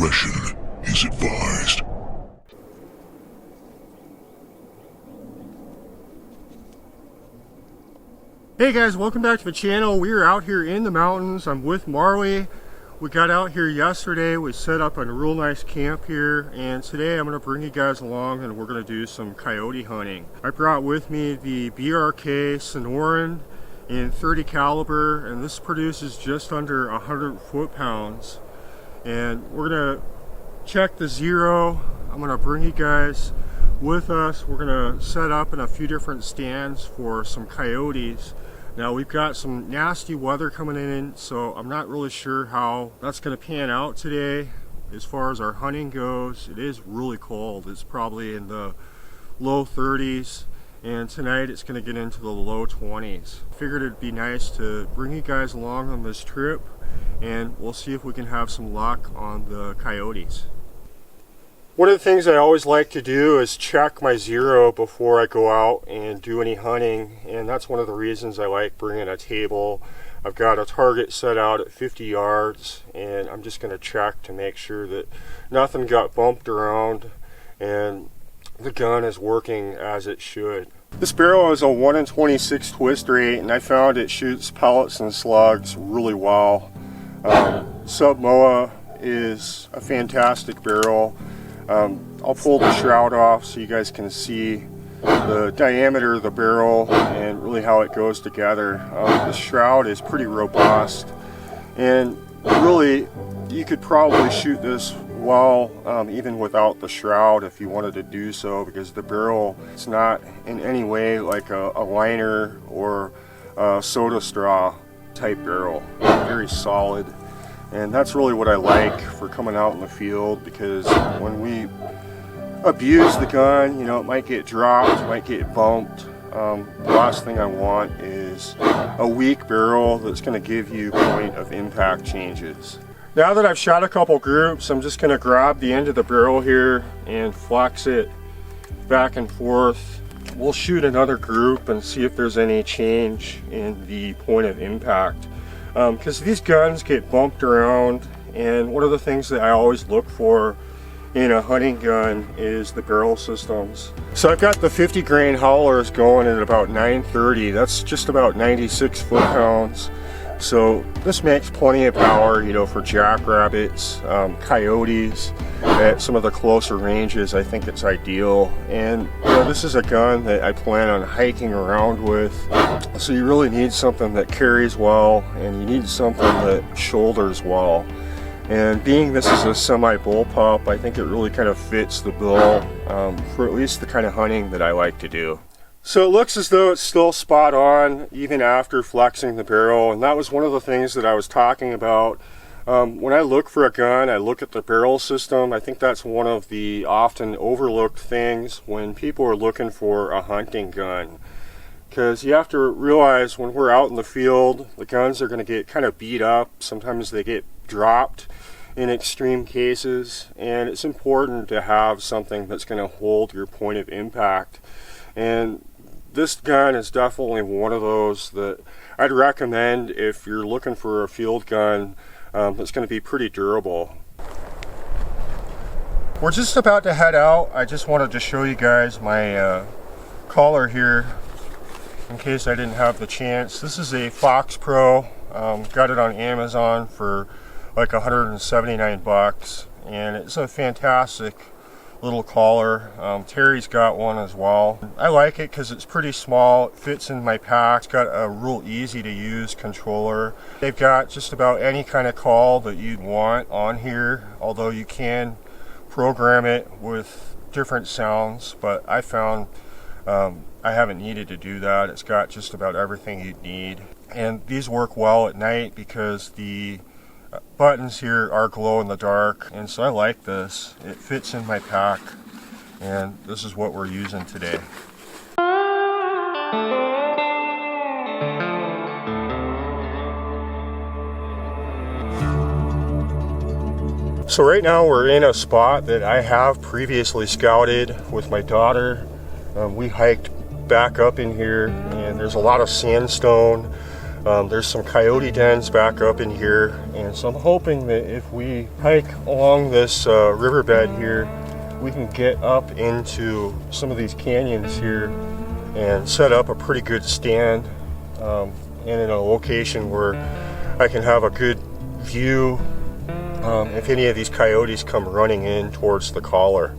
discretion is advised. Hey guys, welcome back to the channel. We are out here in the mountains. I'm with Marley. We got out here yesterday. We set up a real nice camp here, and today I'm going to bring you guys along and we're going to do some coyote hunting. I brought with me the BRK Sonoran in 30 caliber, and this produces just under 100 foot-pounds. And we're going to check the zero. I'm going to bring you guys with us. We're going to set up in a few different stands for some coyotes. Now we've got some nasty weather coming in, so I'm not really sure how that's going to pan out today as far as our hunting goes. It is really cold. It's probably in the low 30s, and tonight it's going to get into the low 20s. Figured it'd be nice to bring you guys along on this trip, and we'll see if we can have some luck on the coyotes. One of the things I always like to do is check my zero before I go out and do any hunting, and that's one of the reasons I like bringing a table. I've got a target set out at 50 yards, and I'm just going to check to make sure that nothing got bumped around and the gun is working as it should. This barrel is a 1 in 26 twist rate, and I found it shoots pellets and slugs really well. SubMOA is a fantastic barrel. I'll pull the shroud off so you guys can see the diameter of the barrel and really how it goes together. The shroud is pretty robust, and really you could probably shoot this well even without the shroud if you wanted to do so, because the barrel is not in any way like a liner or a soda straw type barrel. Very solid. And that's really what I like for coming out in the field, because when we abuse the gun, you know, it might get dropped, it might get bumped. The last thing I want is a weak barrel that's going to give you point of impact changes. Now that I've shot a couple groups, I'm just going to grab the end of the barrel here and flex it back and forth. We'll shoot another group and see if there's any change in the point of impact. Because these guns get bumped around, and one of the things that I always look for in a hunting gun is the barrel systems. So I've got the 50 grain howlers going at about 930. That's just about 96 foot-pounds. So this makes plenty of power, you know, for jackrabbits, coyotes. At some of the closer ranges, I think it's ideal. And you know, this is a gun that I plan on hiking around with. So you really need something that carries well, and you need something that shoulders well. And being this is a semi-bullpup, I think it really kind of fits the bill for at least the kind of hunting that I like to do. So it looks as though it's still spot on even after flexing the barrel, and that was one of the things that I was talking about. When I look for a gun, I look at the barrel system. I think that's one of the often overlooked things when people are looking for a hunting gun. Because you have to realize when we're out in the field, the guns are going to get kind of beat up. Sometimes they get dropped in extreme cases, and it's important to have something that's going to hold your point of impact. And this gun is definitely one of those that I'd recommend if you're looking for a field gun that's going to be pretty durable. We're just about to head out. I just wanted to show you guys my collar here in case I didn't have the chance. This is a Fox Pro. Got it on Amazon for like 179 bucks, and it's a fantastic little collar. Terry's got one as well. I like it because it's pretty small, it fits in my pack. It's got a real easy to use controller. They've got just about any kind of call that you'd want on here, although you can program it with different sounds, but I found I haven't needed to do that. It's got just about everything you'd need. And these work well at night because the buttons here are glow in the dark, and so I like this. It fits in my pack, and this is what we're using today. So right now we're in a spot that I have previously scouted with my daughter. We hiked back up in here, and there's a lot of sandstone. There's some coyote dens back up in here, and so I'm hoping that if we hike along this riverbed here, we can get up into some of these canyons here and set up a pretty good stand, and in a location where I can have a good view if any of these coyotes come running in towards the collar.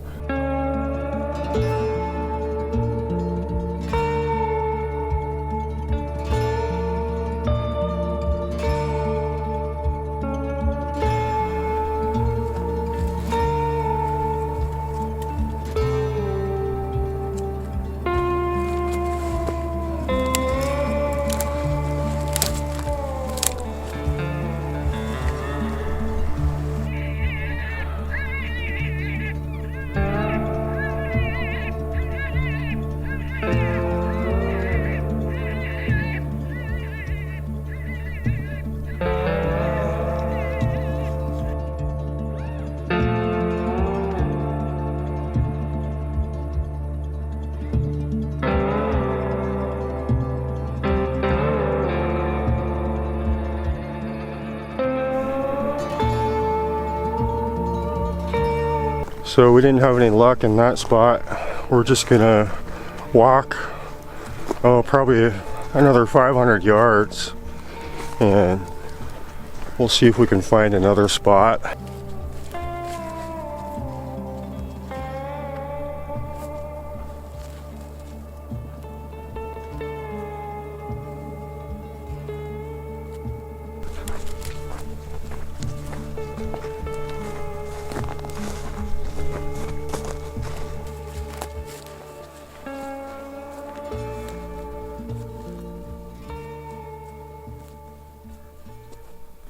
So we didn't have any luck in that spot. We're just gonna walk, probably another 500 yards, and we'll see if we can find another spot.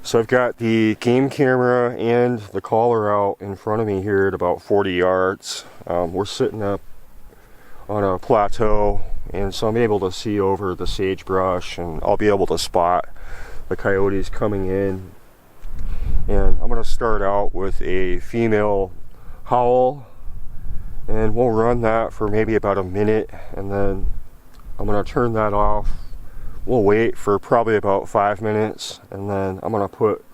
So I've got the game camera and the collar out in front of me here at about 40 yards. We're sitting up on a plateau, and so I'm able to see over the sagebrush, and I'll be able to spot the coyotes coming in. And I'm going to start out with a female howl, and we'll run that for maybe about a minute, and then I'm going to turn that off. We'll wait for probably about 5 minutes, and then I'm going to put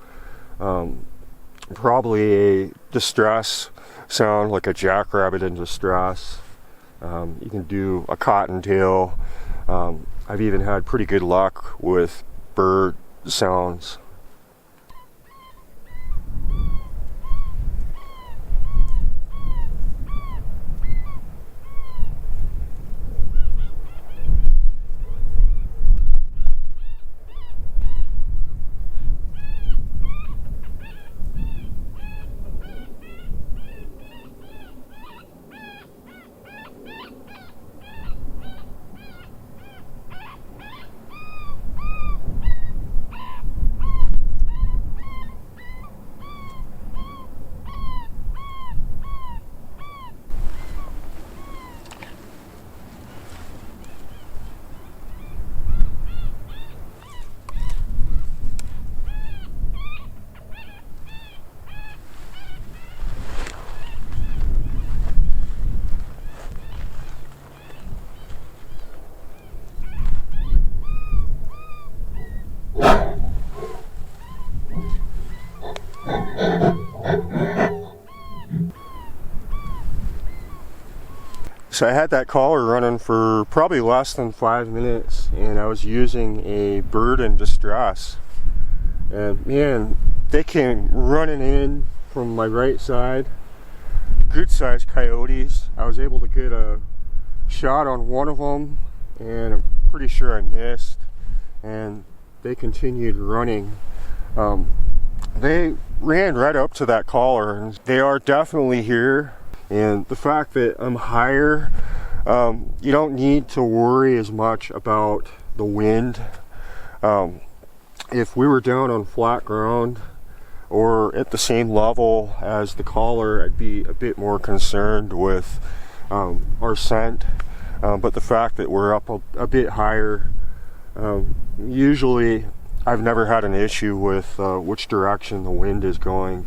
probably a distress sound, like a jackrabbit in distress. You can do a cottontail. I've even had pretty good luck with bird sounds. So I had that collar running for probably less than 5 minutes, and I was using a bird in distress. And man, they came running in from my right side. Good sized coyotes. I was able to get a shot on one of them, and I'm pretty sure I missed. And they continued running. They ran right up to that collar, and they are definitely here. And the fact that I'm higher, you don't need to worry as much about the wind. If we were down on flat ground or at the same level as the collar, I'd be a bit more concerned with our scent. But the fact that we're up a bit higher, usually I've never had an issue with which direction the wind is going.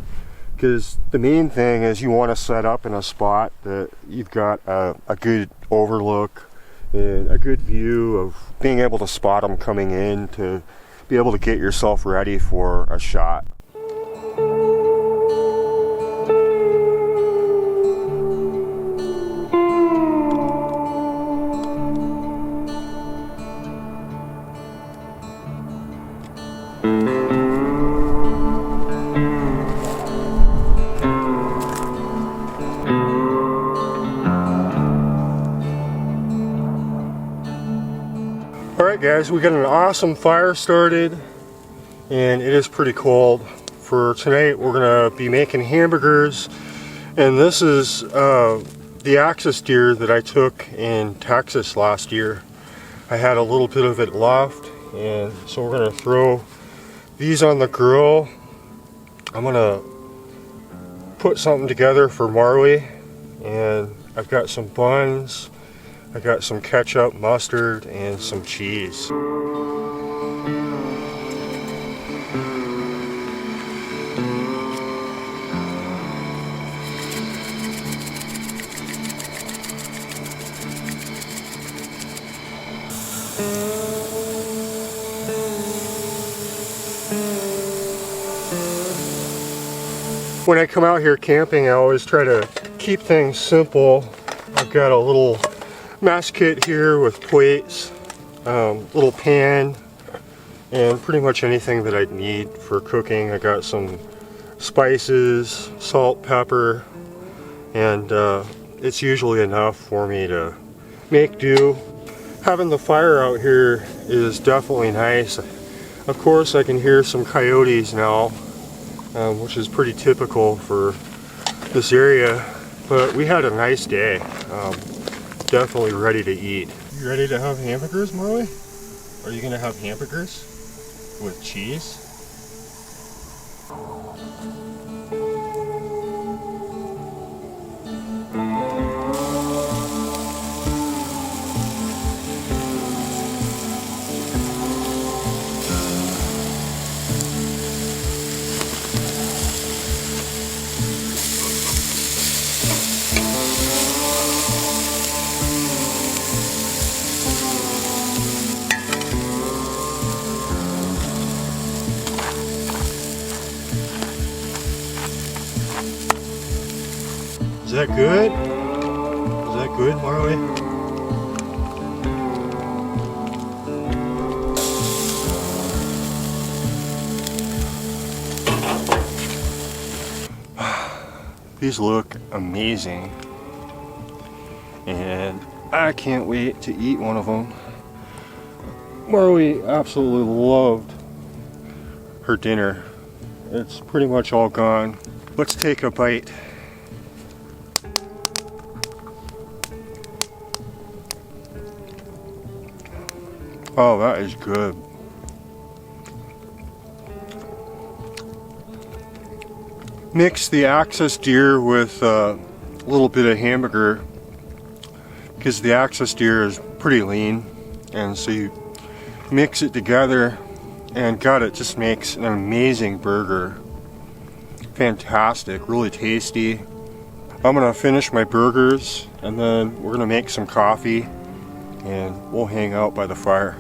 Because the main thing is you want to set up in a spot that you've got a good overlook and a good view of being able to spot them coming in, to be able to get yourself ready for a shot. Alright guys, we got an awesome fire started and it is pretty cold. For tonight we're going to be making hamburgers, and this is the axis deer that I took in Texas last year. I had a little bit of it left, and so we're going to throw these on the grill. I'm going to put something together for Marley, and I've got some buns, I got some ketchup, mustard, and some cheese. When I come out here camping, I always try to keep things simple. I've got a little mess kit here with plates, little pan, and pretty much anything that I'd need for cooking. I got some spices, salt, pepper, and it's usually enough for me to make do. Having the fire out here is definitely nice. Of course, I can hear some coyotes now, which is pretty typical for this area, but we had a nice day. Definitely ready to eat. You ready to have hamburgers, Marley? Are you gonna have hamburgers with cheese? Is that good? Is that good, Marley? These look amazing, and I can't wait to eat one of them. Marley absolutely loved her dinner. It's pretty much all gone. Let's take a bite. Oh, that is good. Mix the axis deer with a little bit of hamburger, because the axis deer is pretty lean, and so you mix it together, and God, it just makes an amazing burger. Fantastic, really tasty. I'm gonna finish my burgers, and then we're gonna make some coffee, and we'll hang out by the fire.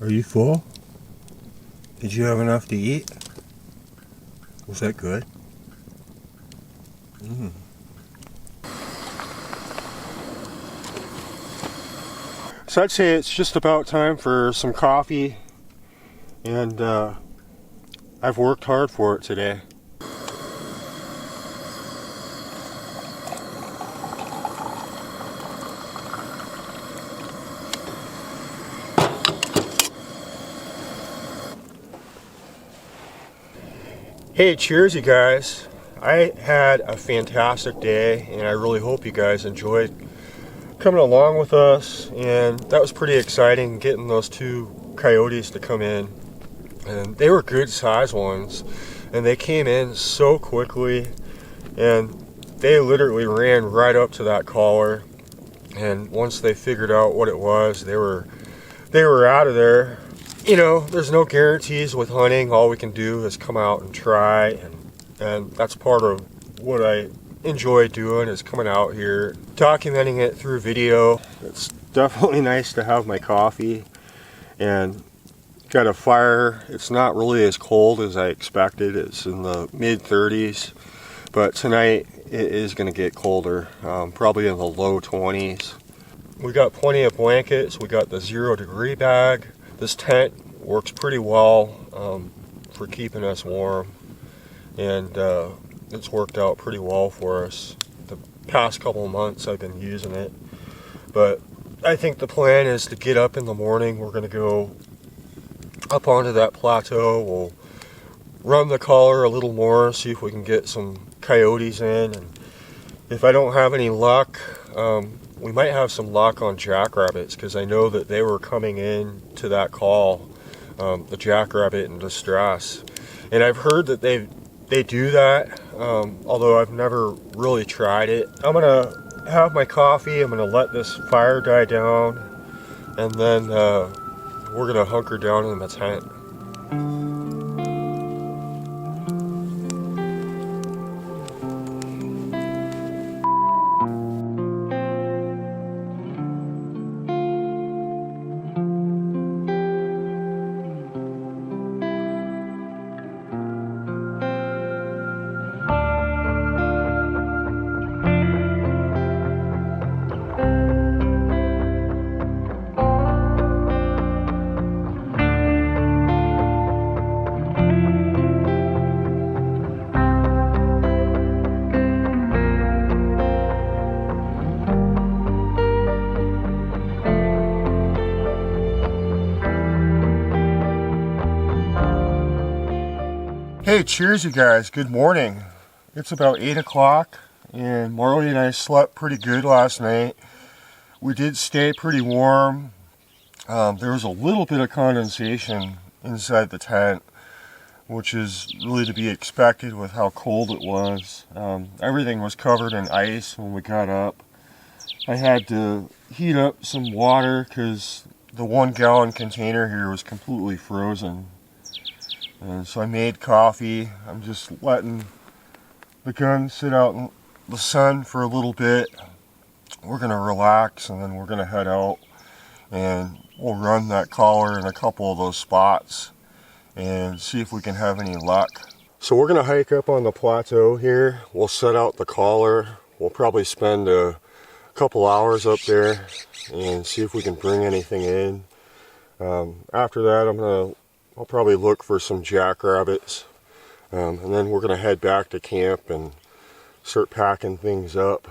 Are you full? Did you have enough to eat? Was that good? So I'd say it's just about time for some coffee, and I've worked hard for it today. Hey, cheers you guys. I had a fantastic day, and I really hope you guys enjoyed coming along with us, and that was pretty exciting, getting those two coyotes to come in, and they were good size ones, and they came in so quickly, and they literally ran right up to that collar, and once they figured out what it was, they were out of there. you know, there's no guarantees with hunting. All we can do is come out and try, and that's part of what I enjoy doing, is coming out here, documenting it through video. It's definitely nice to have my coffee and got a fire. It's not really as cold as I expected. It's in the mid 30s, but tonight it is going to get colder, probably in the low 20s. We got plenty of blankets. We got the 0-degree bag. This tent works pretty well for keeping us warm, and it's worked out pretty well for us. The past couple of months I've been using it, but I think the plan is to get up in the morning. We're going to go up onto that plateau. We'll run the collar a little more, see if we can get some coyotes in, and if I don't have any luck, we might have some luck on jackrabbits, because I know that they were coming in to that call, the jackrabbit in distress, and I've heard that they do that, although I've never really tried it. I'm gonna have my coffee, I'm gonna let this fire die down, and then we're gonna hunker down in the tent. Hey, cheers you guys, good morning. It's about 8 o'clock and Marley and I slept pretty good last night. We did stay pretty warm. There was a little bit of condensation inside the tent, which is really to be expected with how cold it was. Everything was covered in ice when we got up. I had to heat up some water because the 1 gallon container here was completely frozen. And so I made coffee. I'm just letting the gun sit out in the sun for a little bit. We're going to relax and then we're going to head out and we'll run that collar in a couple of those spots and see if we can have any luck. So we're going to hike up on the plateau here. We'll set out the collar. We'll probably spend a couple hours up there and see if we can bring anything in. After that, I'll probably look for some jackrabbits, and then we're going to head back to camp and start packing things up.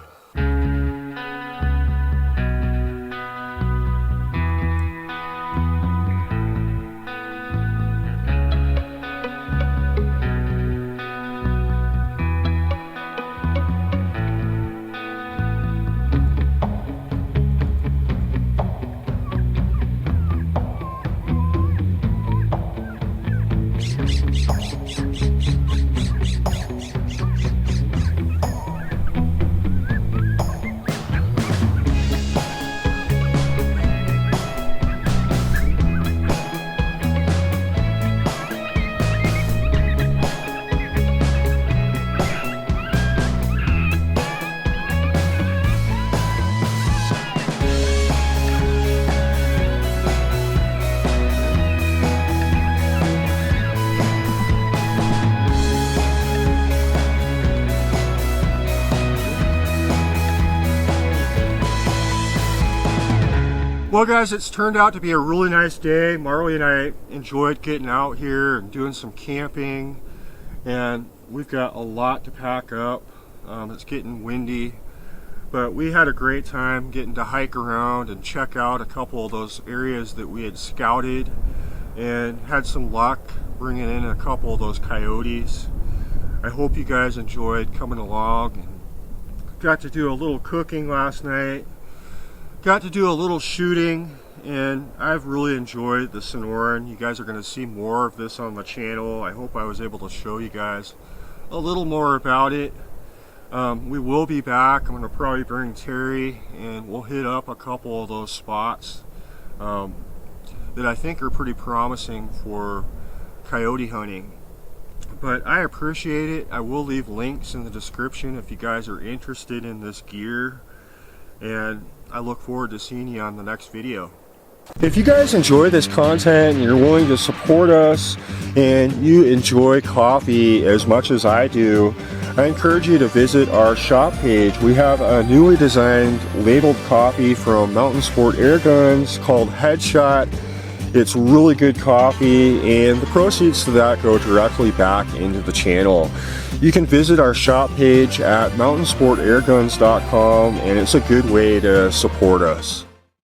Well guys, it's turned out to be a really nice day. Marley and I enjoyed getting out here and doing some camping, and we've got a lot to pack up. It's getting windy, but we had a great time getting to hike around and check out a couple of those areas that we had scouted, and had some luck bringing in a couple of those coyotes. I hope you guys enjoyed coming along, and got to do a little cooking last night. Got to do a little shooting, and I've really enjoyed the Sonoran. You guys are going to see more of this on the channel. I hope I was able to show you guys a little more about it. We will be back. I'm going to probably bring Terry, and we'll hit up a couple of those spots. that I think are pretty promising for coyote hunting. But I appreciate it. I will leave links in the description if you guys are interested in this gear, and I look forward to seeing you on the next video. If you guys enjoy this content and you're willing to support us and you enjoy coffee as much as I do, I encourage you to visit our shop page. We have a newly designed labeled coffee from Mountain Sport Airguns called Headshot. It's really good coffee, and the proceeds to that go directly back into the channel. You can visit our shop page at mountainsportairguns.com, and it's a good way to support us.